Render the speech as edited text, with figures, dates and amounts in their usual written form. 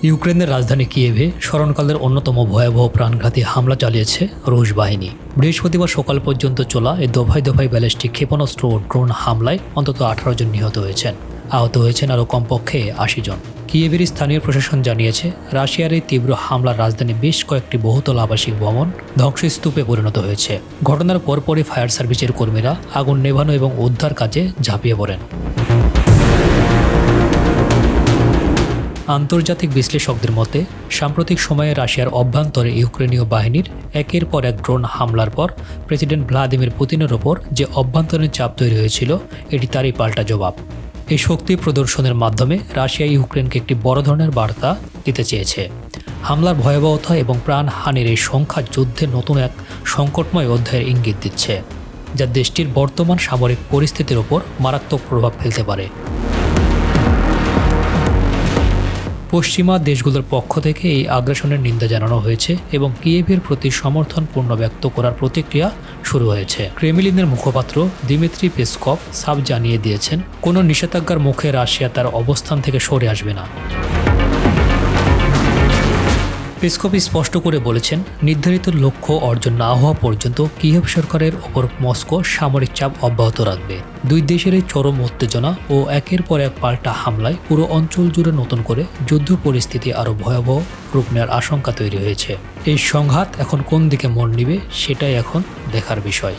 ইউক্রেনের রাজধানী কিয়েভে স্মরণকালের অন্যতম ভয়াবহ প্রাণঘাতী হামলা চালিয়েছে রুশ বাহিনী। বৃহস্পতিবার সকাল পর্যন্ত চলা এই দফায় দফায় ব্যালিস্টিক ক্ষেপণাস্ত্র ও ড্রোন হামলায় অন্তত 18 জন নিহত হয়েছেন। আহত হয়েছেন আরও কমপক্ষে 80 জন। কিয়েভের স্থানীয় প্রশাসন জানিয়েছে, রাশিয়ার এই তীব্র হামলার রাজধানী বেশ কয়েকটি বহুতল আবাসিক ভবন ধ্বংসস্তূপে পরিণত হয়েছে। ঘটনার পরপরই ফায়ার সার্ভিসের কর্মীরা আগুন নেভানো এবং উদ্ধার কাজে ঝাঁপিয়ে পড়েন। আন্তর্জাতিক বিশ্লেষকদের মতে, সাম্প্রতিক সময়ে রাশিয়ার অভ্যন্তরে ইউক্রেনীয় বাহিনীর একের পর এক ড্রোন হামলার পর প্রেসিডেন্ট ভ্লাদিমির পুতিনের ওপর যে অভ্যন্তরীণ চাপ তৈরি হয়েছিল, এটি তারই পাল্টা জবাব। এই শক্তি প্রদর্শনের মাধ্যমে রাশিয়া ইউক্রেনকে একটি বড় ধরনের বার্তা দিতে চেয়েছে। হামলার ভয়াবহতা এবং প্রাণহানির এই সংখ্যা যুদ্ধের নতুন এক সংকটময় অধ্যায়ের ইঙ্গিত দিচ্ছে, যা দেশটির বর্তমান সামরিক পরিস্থিতির ওপর মারাত্মক প্রভাব ফেলতে পারে। পশ্চিমা দেশগুলোর পক্ষ থেকে এই আগ্রাসনের নিন্দা জানানো হয়েছে এবং কিয়েভের প্রতি সমর্থন পূর্ণ ব্যক্ত করার প্রতিক্রিয়া শুরু হয়েছে। ক্রেমলিনের মুখপাত্র দিমিত্রি পেসকভ সাফ জানিয়ে দিয়েছেন, কোনো নিষেধাজ্ঞার মুখে রাশিয়া তার অবস্থান থেকে সরে আসবে না। পেসকভ স্পষ্ট করে বলেছেন, নির্ধারিত লক্ষ্য অর্জন না হওয়া পর্যন্ত কিয়েভ সরকারের ওপর মস্কো সামরিক চাপ অব্যাহত রাখবে। দুই দেশের এই চরম উত্তেজনা ও একের পর এক পাল্টা হামলায় পুরো অঞ্চল জুড়ে নতুন করে যুদ্ধ পরিস্থিতি আরও ভয়াবহ রূপ নেওয়ার আশঙ্কা তৈরি হয়েছে। এই সংঘাত এখন কোন দিকে মোড় নিবে, সেটাই এখন দেখার বিষয়।